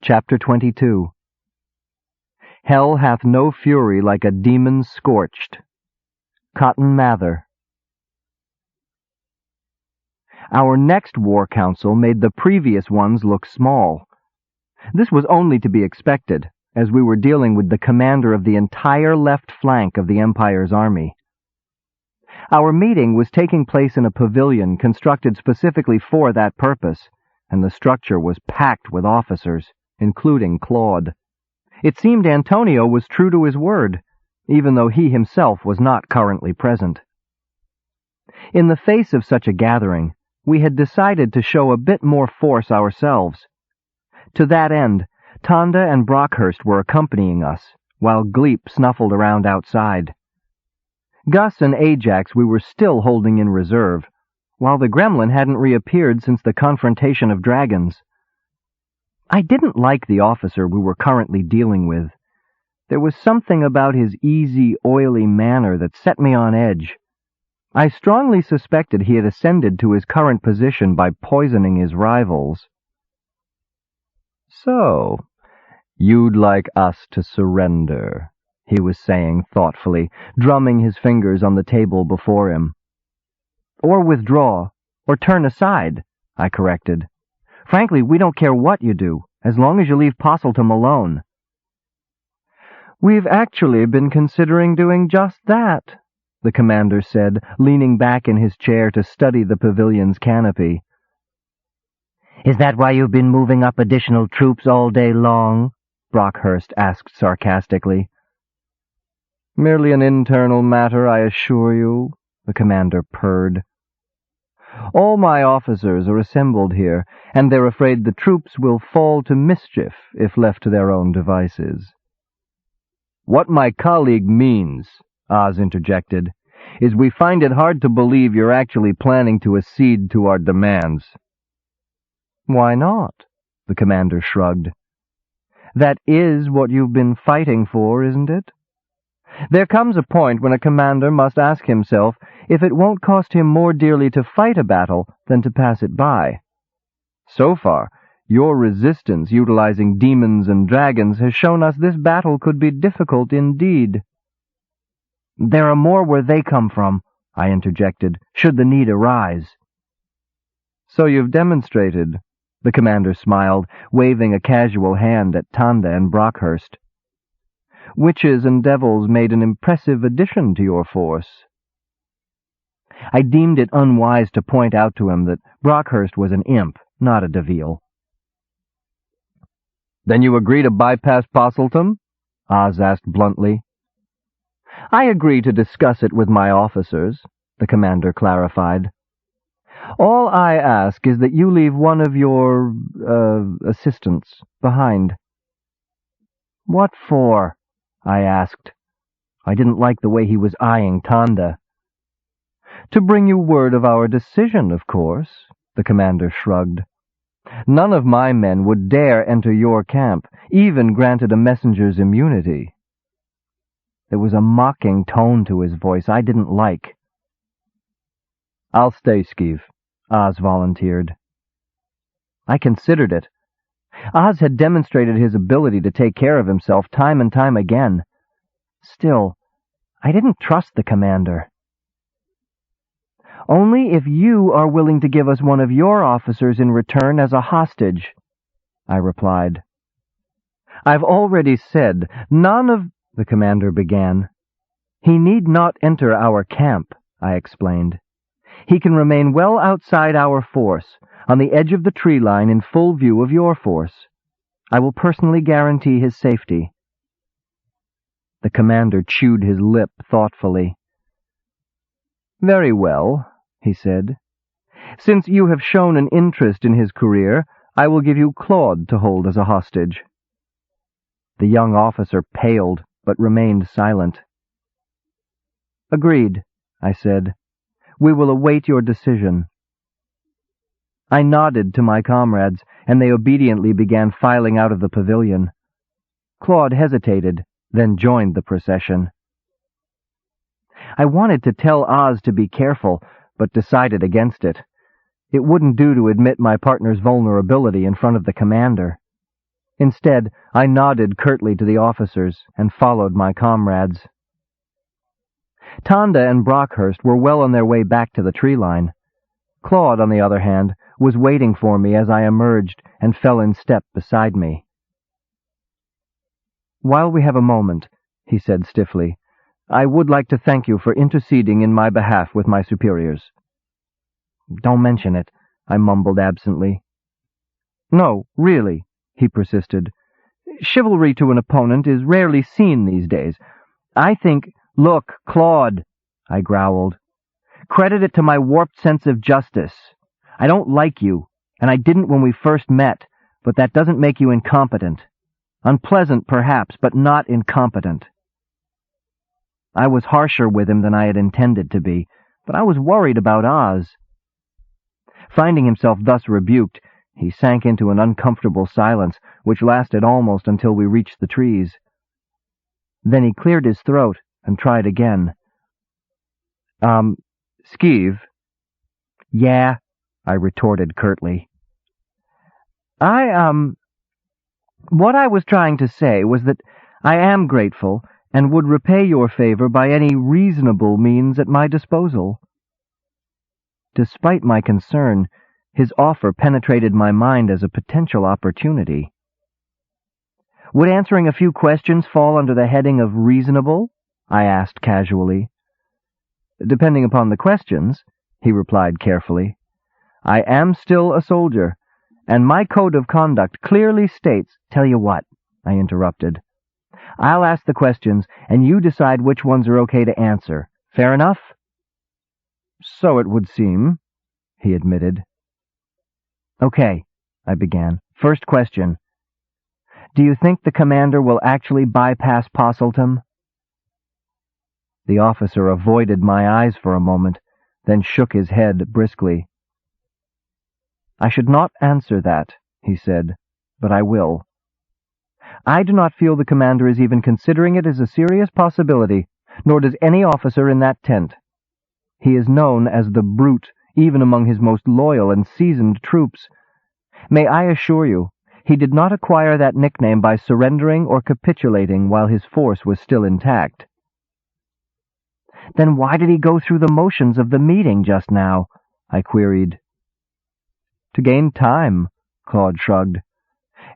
Chapter 22. Hell hath no fury like a demon scorched. Cotton Mather. Our next war council made the previous ones look small. This was only to be expected, as we were dealing with the commander of the entire left flank of the Empire's army. Our meeting was taking place in a pavilion constructed specifically for that purpose, and the structure was packed with officers, including Claude. It seemed Antonio was true to his word, even though he himself was not currently present. In the face of such a gathering, we had decided to show a bit more force ourselves. To that end, Tonda and Brockhurst were accompanying us, while Gleep snuffled around outside. Gus and Ajax we were still holding in reserve, while the gremlin hadn't reappeared since the confrontation of dragons. I didn't like the officer we were currently dealing with. There was something about his easy, oily manner that set me on edge. I strongly suspected he had ascended to his current position by poisoning his rivals. "So, you'd like us to surrender," he was saying thoughtfully, drumming his fingers on the table before him. "Or withdraw, or turn aside," I corrected. "Frankly, we don't care what you do, as long as you leave Possiltum alone." "We've actually been considering doing just that," the commander said, leaning back in his chair to study the pavilion's canopy. "Is that why you've been moving up additional troops all day long?" Brockhurst asked sarcastically. "Merely an internal matter, I assure you," the commander purred. "All my officers are assembled here, and they're afraid the troops will fall to mischief if left to their own devices." "What my colleague means," Aahz interjected, "is we find it hard to believe you're actually planning to accede to our demands." "Why not?" the commander shrugged. "That is what you've been fighting for, isn't it? There comes a point when a commander must ask himself if it won't cost him more dearly to fight a battle than to pass it by. So far, your resistance utilizing demons and dragons has shown us this battle could be difficult indeed." "There are more where they come from," I interjected, "should the need arise." "So you've demonstrated," the commander smiled, waving a casual hand at Tonda and Brockhurst. "Witches and devils made an impressive addition to your force." I deemed it unwise to point out to him that Brockhurst was an imp, not a Deville. "Then you agree to bypass Possiltum?" Aahz asked bluntly. "I agree to discuss it with my officers," the commander clarified. "All I ask is that you leave one of your, assistants behind." "What for?" I asked. I didn't like the way he was eyeing Tonda. "To bring you word of our decision, of course," the commander shrugged. "None of my men would dare enter your camp, even granted a messenger's immunity." There was a mocking tone to his voice I didn't like. "I'll stay, Skeeve," Aahz volunteered. I considered it. Aahz had demonstrated his ability to take care of himself time and time again. Still, I didn't trust the commander. "Only if you are willing to give us one of your officers in return as a hostage," I replied. "I've already said none of—" the commander began. "He need not enter our camp," I explained. "He can remain well outside our force, on the edge of the tree line in full view of your force. I will personally guarantee his safety." The commander chewed his lip thoughtfully. "Very well," he said. "Since you have shown an interest in his career, I will give you Claude to hold as a hostage." The young officer paled, but remained silent. "Agreed," I said. "We will await your decision." I nodded to my comrades, and they obediently began filing out of the pavilion. Claude hesitated, then joined the procession. I wanted to tell Aahz to be careful, but decided against it. It wouldn't do to admit my partner's vulnerability in front of the commander. Instead, I nodded curtly to the officers and followed my comrades. Tonda and Brockhurst were well on their way back to the tree line. Claude, on the other hand, was waiting for me as I emerged and fell in step beside me. "While we have a moment," he said stiffly, "I would like to thank you for interceding in my behalf with my superiors." "Don't mention it," I mumbled absently. "No, really," he persisted. "Chivalry to an opponent is rarely seen these days. I think—" "Look, Claude," I growled. "Credit it to my warped sense of justice. I don't like you, and I didn't when we first met, but that doesn't make you incompetent. Unpleasant, perhaps, but not incompetent." I was harsher with him than I had intended to be, but I was worried about Aahz. Finding himself thus rebuked, he sank into an uncomfortable silence, which lasted almost until we reached the trees. Then he cleared his throat and tried again. Skeeve?" "Yeah," I retorted curtly. What I was trying to say was that I am grateful and would repay your favor by any reasonable means at my disposal." Despite my concern, his offer penetrated my mind as a potential opportunity. "Would answering a few questions fall under the heading of reasonable?" I asked casually. "Depending upon the questions," he replied carefully. "I am still a soldier, and my code of conduct clearly states—" "Tell you what," I interrupted. "I'll ask the questions, and you decide which ones are okay to answer. Fair enough?" "So it would seem," he admitted. "Okay," I began. "First question. Do you think the commander will actually bypass Possiltum?" The officer avoided my eyes for a moment, then shook his head briskly. "I should not answer that," he said, "but I will. I do not feel the commander is even considering it as a serious possibility, nor does any officer in that tent. He is known as the Brute, even among his most loyal and seasoned troops. May I assure you, he did not acquire that nickname by surrendering or capitulating while his force was still intact." "Then why did he go through the motions of the meeting just now?" I queried. "To gain time," Claude shrugged.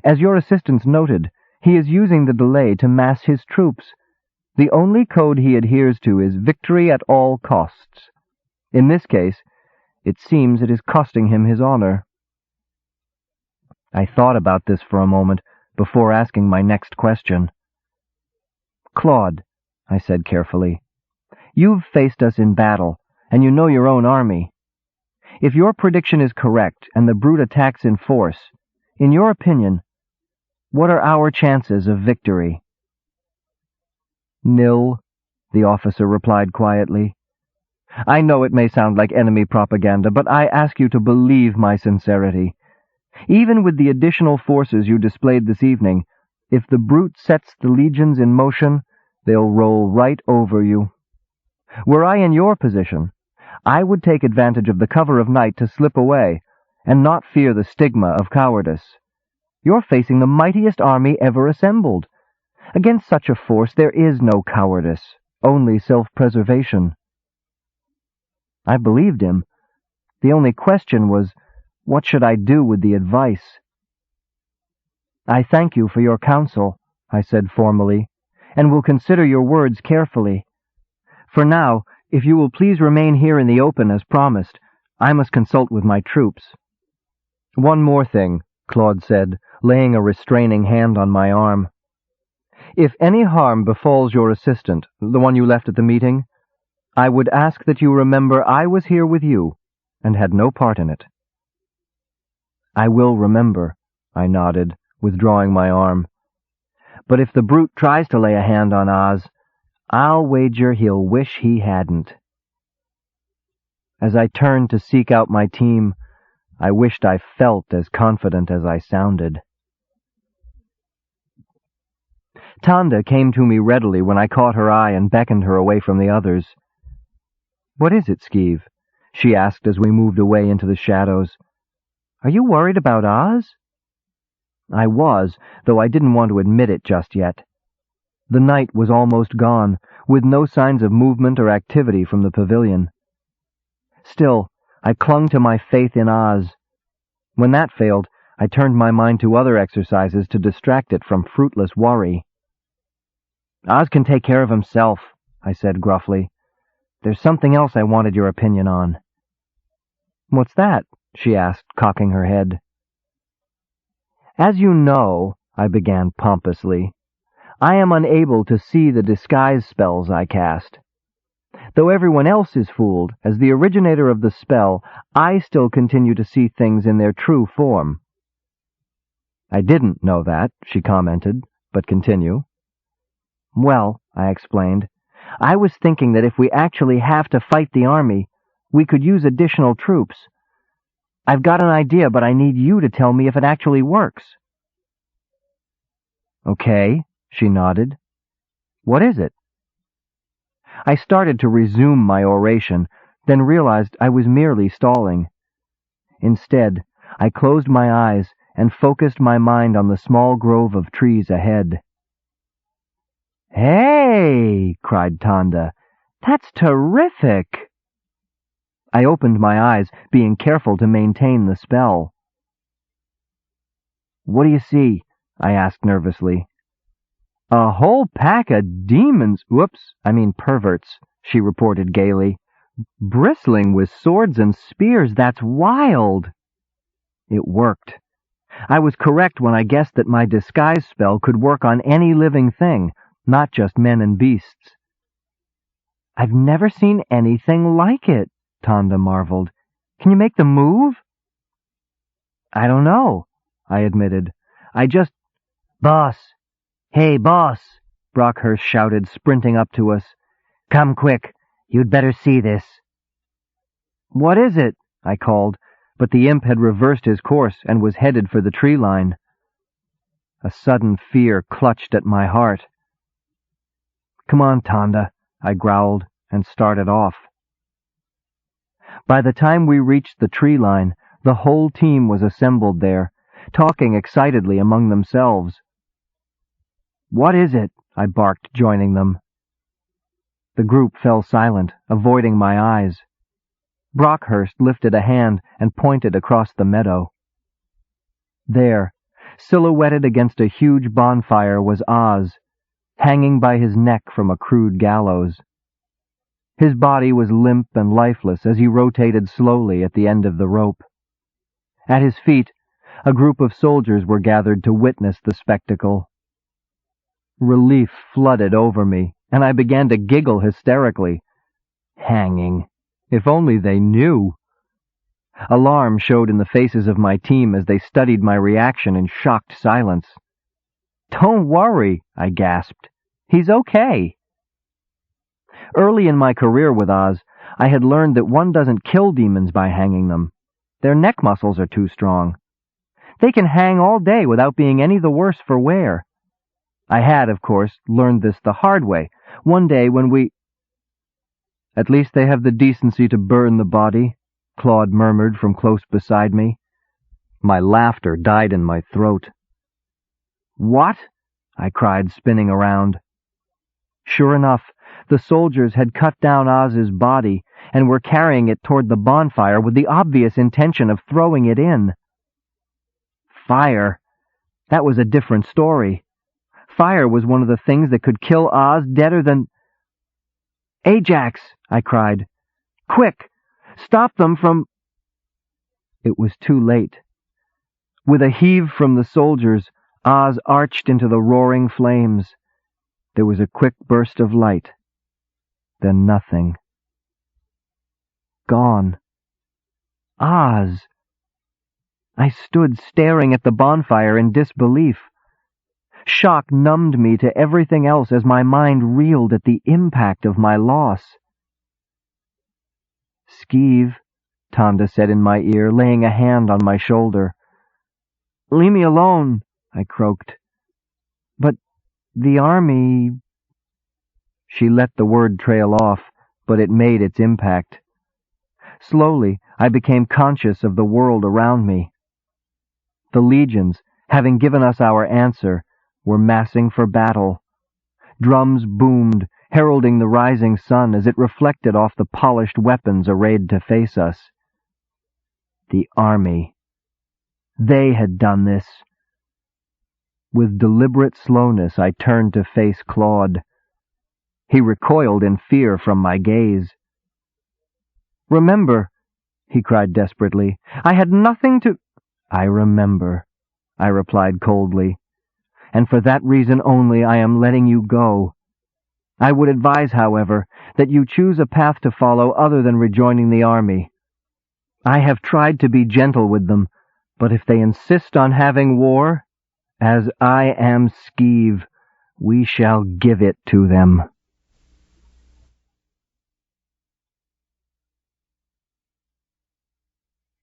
"As your assistants noted, he is using the delay to mass his troops. The only code he adheres to is victory at all costs. In this case, it seems it is costing him his honor." I thought about this for a moment before asking my next question. "Claude," I said carefully, "you've faced us in battle, and you know your own army. If your prediction is correct and the Brute attacks in force, in your opinion, what are our chances of victory?" "Nil," the officer replied quietly. "I know it may sound like enemy propaganda, but I ask you to believe my sincerity. Even with the additional forces you displayed this evening, if the Brute sets the legions in motion, they'll roll right over you. Were I in your position, I would take advantage of the cover of night to slip away, and not fear the stigma of cowardice. You're facing the mightiest army ever assembled. Against such a force there is no cowardice, only self-preservation." I believed him. The only question was, what should I do with the advice? "I thank you for your counsel," I said formally, "and will consider your words carefully. For now, if you will please remain here in the open as promised, I must consult with my troops." "One more thing," Claude said, laying a restraining hand on my arm. "If any harm befalls your assistant, the one you left at the meeting, I would ask that you remember I was here with you and had no part in it." "I will remember," I nodded, withdrawing my arm. "But if the Brute tries to lay a hand on Aahz, I'll wager he'll wish he hadn't." As I turned to seek out my team, I wished I felt as confident as I sounded. Tonda came to me readily when I caught her eye and beckoned her away from the others. "What is it, Skeeve?" she asked as we moved away into the shadows. "Are you worried about Aahz?" I was, though I didn't want to admit it just yet. The night was almost gone, with no signs of movement or activity from the pavilion. Still, I clung to my faith in Aahz. When that failed, I turned my mind to other exercises to distract it from fruitless worry. "Aahz can take care of himself," I said gruffly. "There's something else I wanted your opinion on." "What's that?" she asked, cocking her head. "As you know," I began pompously, "I am unable to see the disguise spells I cast. Though everyone else is fooled, as the originator of the spell, I still continue to see things in their true form." "I didn't know that," she commented, "but continue." "Well," I explained, "I was thinking that if we actually have to fight the army, we could use additional troops. I've got an idea, but I need you to tell me if it actually works." "Okay," she nodded. "What is it?" I started to resume my oration, then realized I was merely stalling. Instead, I closed my eyes and focused my mind on the small grove of trees ahead. "Hey!" cried Tanda. "That's terrific!" I opened my eyes, being careful to maintain the spell. "What do you see?" I asked nervously. "A whole pack of demons, perverts," she reported gaily. "Bristling with swords and spears, that's wild!" It worked. I was correct when I guessed that my disguise spell could work on any living thing, not just men and beasts. "I've never seen anything like it," Tanda marveled. "Can you make them move?" "I don't know," I admitted. "Boss! Hey, boss!" Brockhurst shouted, sprinting up to us. "Come quick! You'd better see this." "What is it?" I called, but the imp had reversed his course and was headed for the tree line. A sudden fear clutched at my heart. "Come on, Tanda," I growled, and started off. By the time we reached the tree line, the whole team was assembled there, talking excitedly among themselves. "What is it?" I barked, joining them. The group fell silent, avoiding my eyes. Brockhurst lifted a hand and pointed across the meadow. There, silhouetted against a huge bonfire, was Aahz, hanging by his neck from a crude gallows. His body was limp and lifeless as he rotated slowly at the end of the rope. At his feet, a group of soldiers were gathered to witness the spectacle. Relief flooded over me, and I began to giggle hysterically. Hanging. If only they knew. Alarm showed in the faces of my team as they studied my reaction in shocked silence. "Don't worry," I gasped. "He's okay." Early in my career with Aahz, I had learned that one doesn't kill demons by hanging them. Their neck muscles are too strong. They can hang all day without being any the worse for wear. I had, of course, learned this the hard way, one day when we— "At least they have the decency to burn the body," Claude murmured from close beside me. My laughter died in my throat. "What?" I cried, spinning around. Sure enough, the soldiers had cut down Aahz's body and were carrying it toward the bonfire with the obvious intention of throwing it in. Fire. That was a different story. Fire was one of the things that could kill Aahz deader than— "Ajax!" I cried. "Quick! Stop them from—" It was too late. With a heave from the soldiers, Aahz arched into the roaring flames. There was a quick burst of light. Then nothing. Gone. Aahz! I stood staring at the bonfire in disbelief. Shock numbed me to everything else as my mind reeled at the impact of my loss. "Skeeve," Tanda said in my ear, laying a hand on my shoulder. "Leave me alone," I croaked. "But the army—" She let the word trail off, but it made its impact. Slowly, I became conscious of the world around me. The legions having given us our answer, were massing for battle. Drums boomed, heralding the rising sun as it reflected off the polished weapons arrayed to face us. The army. They had done this. With deliberate slowness, I turned to face Claude. He recoiled in fear from my gaze. "Remember," he cried desperately, "I had nothing to—" "I remember," I replied coldly, "and for that reason only I am letting you go. I would advise, however, that you choose a path to follow other than rejoining the army. I have tried to be gentle with them, but if they insist on having war, as I am Skeeve, we shall give it to them."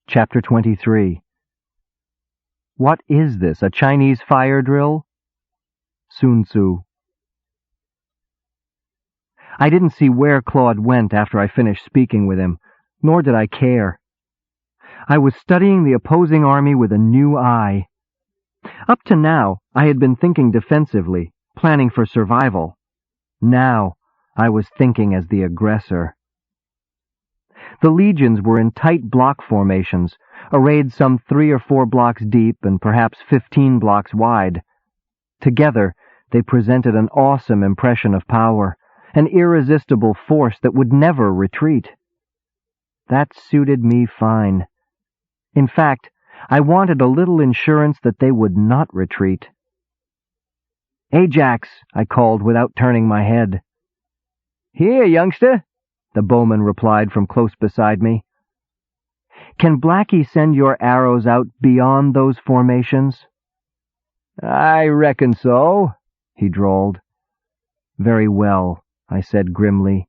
Chapter 23. What is this, a Chinese fire drill? Sun Tzu. I didn't see where Claude went after I finished speaking with him, nor did I care. I was studying the opposing army with a new eye. Up to now, I had been thinking defensively, planning for survival. Now, I was thinking as the aggressor. The legions were in tight block formations, arrayed some 3 or 4 blocks deep and perhaps 15 blocks wide. Together, they presented an awesome impression of power, an irresistible force that would never retreat. That suited me fine. In fact, I wanted a little insurance that they would not retreat. "Ajax," I called without turning my head. "Here, youngster," the bowman replied from close beside me. "Can Blackie send your arrows out beyond those formations?" "I reckon so," he drawled. "Very well," I said grimly.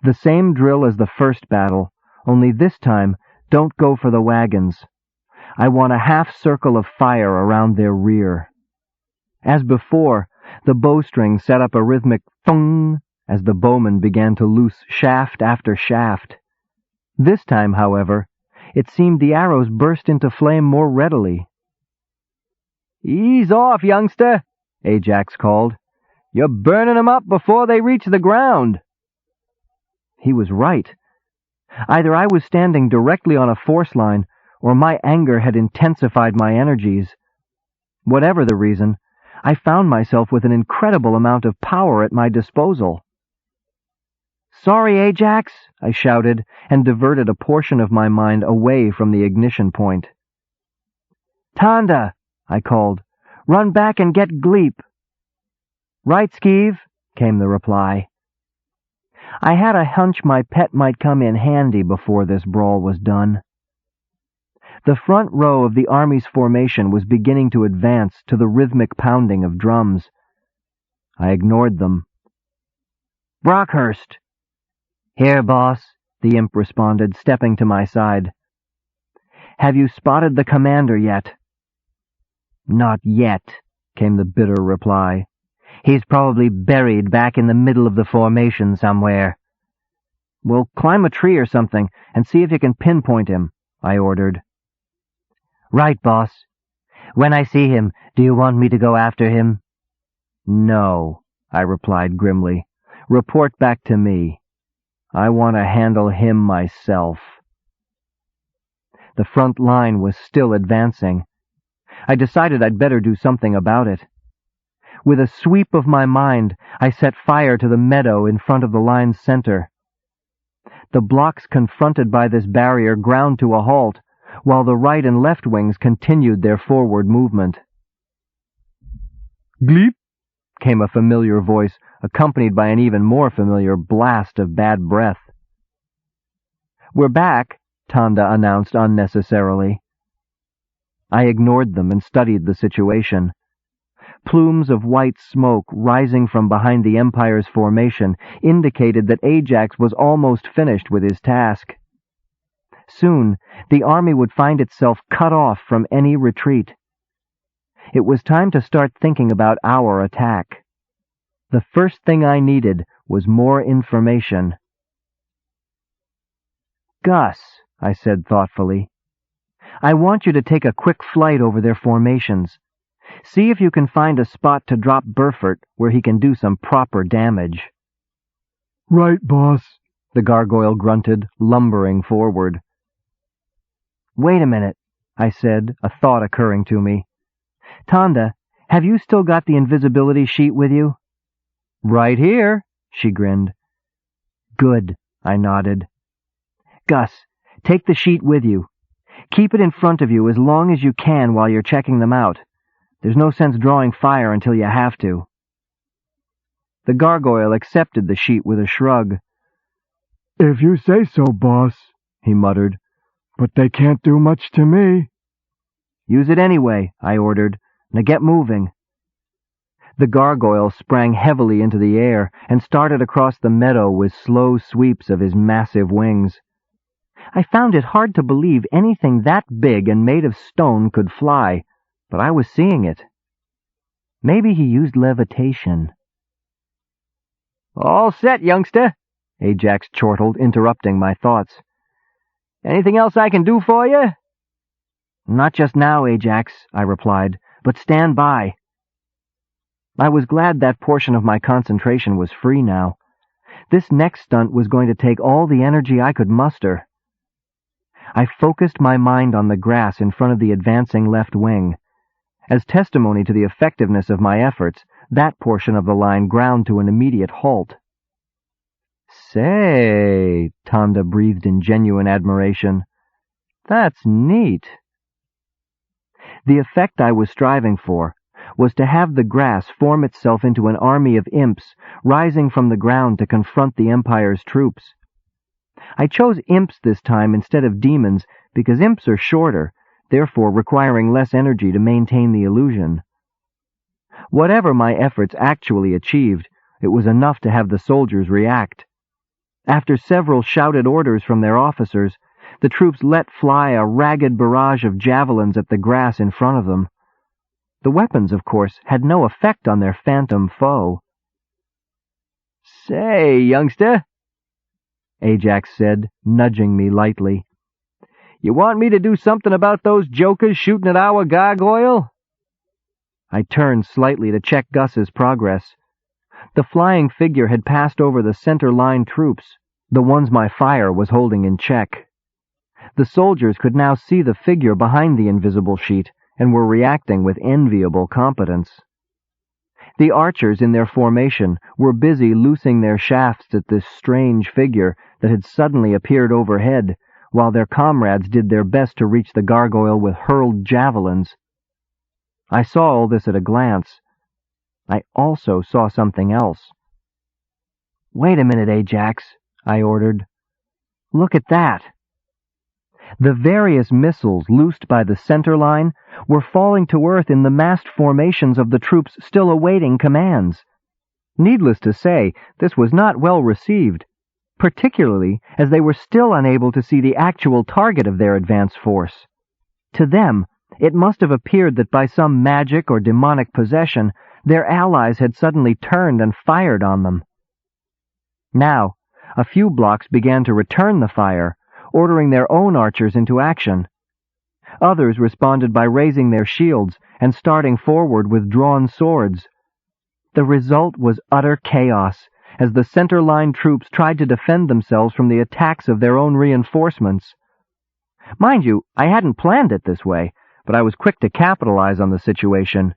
"The same drill as the first battle, only this time don't go for the wagons. I want a half circle of fire around their rear." As before, the bowstring set up a rhythmic thung as the bowman began to loose shaft after shaft. This time, however, it seemed the arrows burst into flame more readily. "Ease off, youngster," Ajax called. "You're burning 'em up before they reach the ground." He was right. Either I was standing directly on a force line, or my anger had intensified my energies. Whatever the reason, I found myself with an incredible amount of power at my disposal. "Sorry, Ajax," I shouted, and diverted a portion of my mind away from the ignition point. "Tanda," I called, "run back and get Gleep." "Right, Skeeve," came the reply. I had a hunch my pet might come in handy before this brawl was done. The front row of the army's formation was beginning to advance to the rhythmic pounding of drums. I ignored them. "Brockhurst." "Here, boss," the imp responded, stepping to my side. "Have you spotted the commander yet?" "Not yet," came the bitter reply. "He's probably buried back in the middle of the formation somewhere." "Well, climb a tree or something and see if you can pinpoint him," I ordered. "Right, boss. When I see him, do you want me to go after him?" "No," I replied grimly. "Report back to me. I want to handle him myself." The front line was still advancing. I decided I'd better do something about it. With a sweep of my mind, I set fire to the meadow in front of the line's center. The blocks confronted by this barrier ground to a halt, while the right and left wings continued their forward movement. "Gleep," came a familiar voice, accompanied by an even more familiar blast of bad breath. "We're back," Tanda announced unnecessarily. I ignored them and studied the situation. Plumes of white smoke rising from behind the Empire's formation indicated that Ajax was almost finished with his task. Soon, the army would find itself cut off from any retreat. It was time to start thinking about our attack. The first thing I needed was more information. "Gus," I said thoughtfully, "I want you to take a quick flight over their formations. See if you can find a spot to drop Burford where he can do some proper damage." "Right, boss," the gargoyle grunted, lumbering forward. "Wait a minute," I said, a thought occurring to me. "Tonda, have you still got the invisibility sheet with you?" "Right here," she grinned. "Good," I nodded. "Gus, take the sheet with you. Keep it in front of you as long as you can while you're checking them out. There's no sense drawing fire until you have to." The gargoyle accepted the sheet with a shrug. "If you say so, boss," he muttered, "but they can't do much to me." "Use it anyway," I ordered. "Now get moving." The gargoyle sprang heavily into the air and started across the meadow with slow sweeps of his massive wings. I found it hard to believe anything that big and made of stone could fly, but I was seeing it. Maybe he used levitation. "All set, youngster," Ajax chortled, interrupting my thoughts. "Anything else I can do for you?" "Not just now, Ajax," I replied, "but stand by." I was glad that portion of my concentration was free now. This next stunt was going to take all the energy I could muster. I focused my mind on the grass in front of the advancing left wing. As testimony to the effectiveness of my efforts, that portion of the line ground to an immediate halt. "Say," Tonda breathed in genuine admiration, "that's neat." The effect I was striving for was to have the grass form itself into an army of imps rising from the ground to confront the Empire's troops. I chose imps this time instead of demons because imps are shorter, therefore requiring less energy to maintain the illusion. Whatever my efforts actually achieved, it was enough to have the soldiers react. After several shouted orders from their officers, the troops let fly a ragged barrage of javelins at the grass in front of them. The weapons, of course, had no effect on their phantom foe. "Say, youngster," Ajax said, nudging me lightly, "you want me to do something about those jokers shooting at our gargoyle?" I turned slightly to check Gus's progress. The flying figure had passed over the center-line troops, the ones my fire was holding in check. The soldiers could now see the figure behind the invisible sheet and were reacting with enviable competence. The archers in their formation were busy loosing their shafts at this strange figure that had suddenly appeared overhead, while their comrades did their best to reach the gargoyle with hurled javelins. I saw all this at a glance. I also saw something else. "Wait a minute, Ajax," I ordered. "Look at that." The various missiles loosed by the center line were falling to earth in the massed formations of the troops still awaiting commands. Needless to say, this was not well received, particularly as they were still unable to see the actual target of their advance force. To them, it must have appeared that by some magic or demonic possession, their allies had suddenly turned and fired on them. Now, a few blocks began to return the fire, ordering their own archers into action. Others responded by raising their shields and starting forward with drawn swords. The result was utter chaos, as the center-line troops tried to defend themselves from the attacks of their own reinforcements. Mind you, I hadn't planned it this way, but I was quick to capitalize on the situation.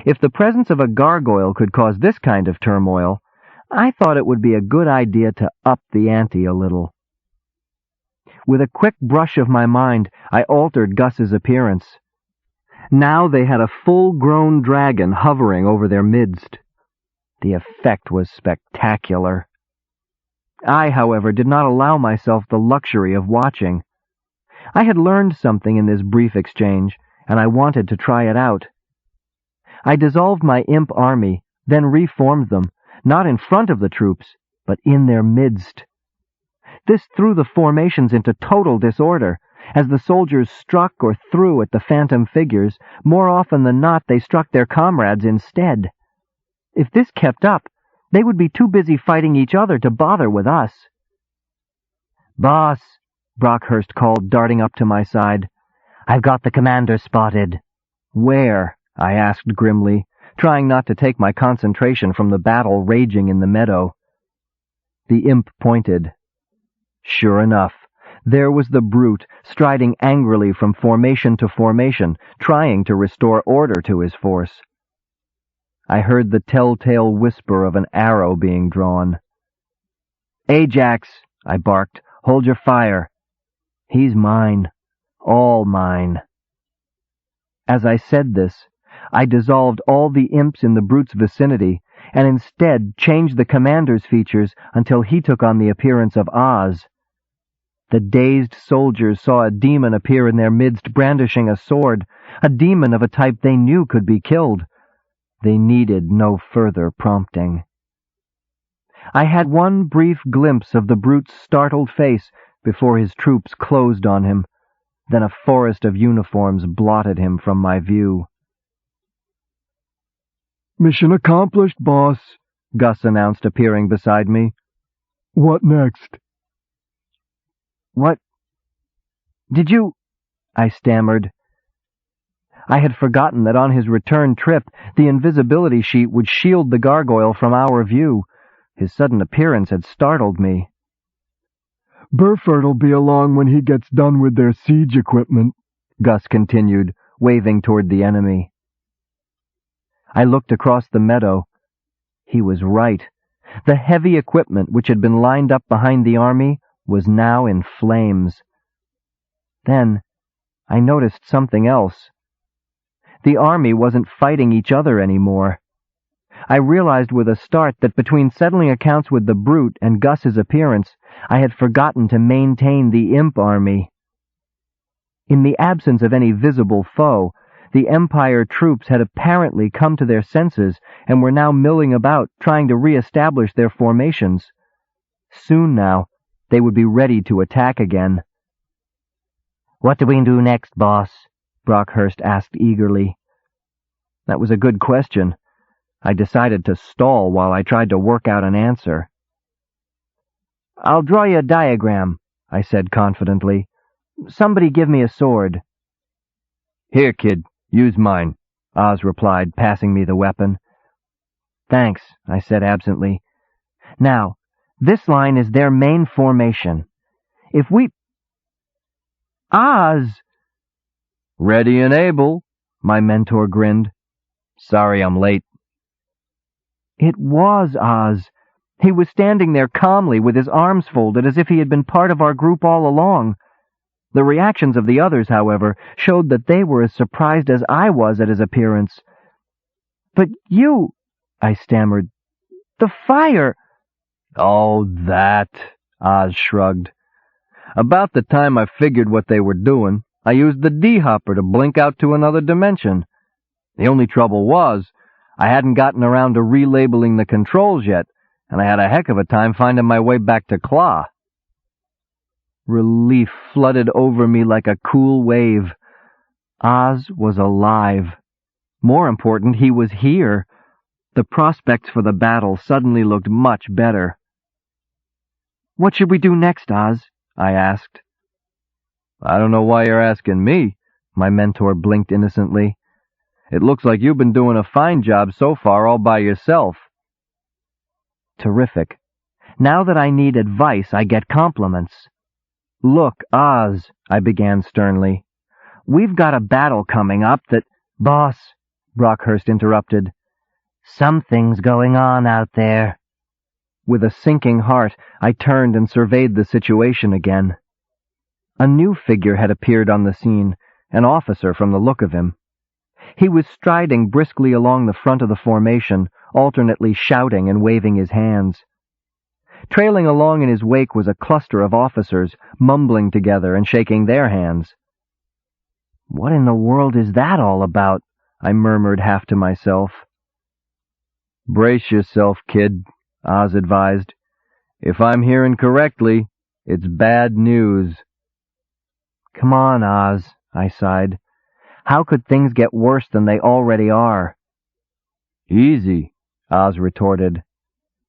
If the presence of a gargoyle could cause this kind of turmoil, I thought it would be a good idea to up the ante a little. With a quick brush of my mind, I altered Gus's appearance. Now they had a full-grown dragon hovering over their midst. The effect was spectacular. I, however, did not allow myself the luxury of watching. I had learned something in this brief exchange, and I wanted to try it out. I dissolved my imp army, then reformed them, not in front of the troops, but in their midst. This threw the formations into total disorder. As the soldiers struck or threw at the phantom figures, more often than not they struck their comrades instead. If this kept up, they would be too busy fighting each other to bother with us. "Boss," Brockhurst called, darting up to my side. "I've got the commander spotted." "Where?" I asked grimly, trying not to take my concentration from the battle raging in the meadow. The imp pointed. Sure enough, there was the brute, striding angrily from formation to formation, trying to restore order to his force. I heard the telltale whisper of an arrow being drawn. "Ajax," I barked, "hold your fire. He's mine, all mine." As I said this, I dissolved all the imps in the brute's vicinity, and instead changed the commander's features until he took on the appearance of Aahz. The dazed soldiers saw a demon appear in their midst brandishing a sword, a demon of a type they knew could be killed. They needed no further prompting. I had one brief glimpse of the brute's startled face before his troops closed on him. Then a forest of uniforms blotted him from my view. "Mission accomplished, boss," Gus announced, appearing beside me. "What next?" "What did you—" I stammered. I had forgotten that on his return trip, the invisibility sheet would shield the gargoyle from our view. His sudden appearance had startled me. "Burford'll be along when he gets done with their siege equipment," Gus continued, waving toward the enemy. I looked across the meadow. He was right. The heavy equipment which had been lined up behind the army was now in flames. Then I noticed something else. The army wasn't fighting each other anymore. I realized with a start that between settling accounts with the brute and Gus's appearance, I had forgotten to maintain the imp army. In the absence of any visible foe, the Empire troops had apparently come to their senses and were now milling about, trying to re-establish their formations. Soon now, they would be ready to attack again. "What do we do next, boss?" Brockhurst asked eagerly. That was a good question. I decided to stall while I tried to work out an answer. "I'll draw you a diagram," I said confidently. "Somebody give me a sword." "Here, kid, use mine," Aahz replied, passing me the weapon. "Thanks," I said absently. "Now, this line is their main formation. If we—" "Aahz!" "Ready and able," my mentor grinned. "Sorry I'm late." It was Aahz. He was standing there calmly with his arms folded as if he had been part of our group all along. The reactions of the others, however, showed that they were as surprised as I was at his appearance. "But you—" I stammered. "The fire—" "Oh, that," Aahz shrugged. "About the time I figured what they were doing, I used the D-hopper to blink out to another dimension. The only trouble was, I hadn't gotten around to relabeling the controls yet, and I had a heck of a time finding my way back to Claw." Relief flooded over me like a cool wave. Aahz was alive. More important, he was here. The prospects for the battle suddenly looked much better. "What should we do next, Aahz?" I asked. "I don't know why you're asking me," my mentor blinked innocently. "It looks like you've been doing a fine job so far all by yourself." Terrific. Now that I need advice, I get compliments. "Look, Aahz," I began sternly. "We've got a battle coming up that—" "Boss," Brockhurst interrupted. "Something's going on out there." With a sinking heart, I turned and surveyed the situation again. A new figure had appeared on the scene, an officer from the look of him. He was striding briskly along the front of the formation, alternately shouting and waving his hands. Trailing along in his wake was a cluster of officers, mumbling together and shaking their hands. "What in the world is that all about?" I murmured half to myself. "Brace yourself, kid," Aahz advised. "If I'm hearing correctly, it's bad news." "Come on, Aahz," I sighed. "How could things get worse than they already are?" "Easy," Aahz retorted.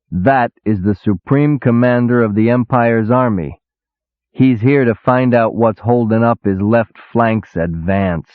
"That is the Supreme Commander of the Empire's army. He's here to find out what's holding up his left flank's advance."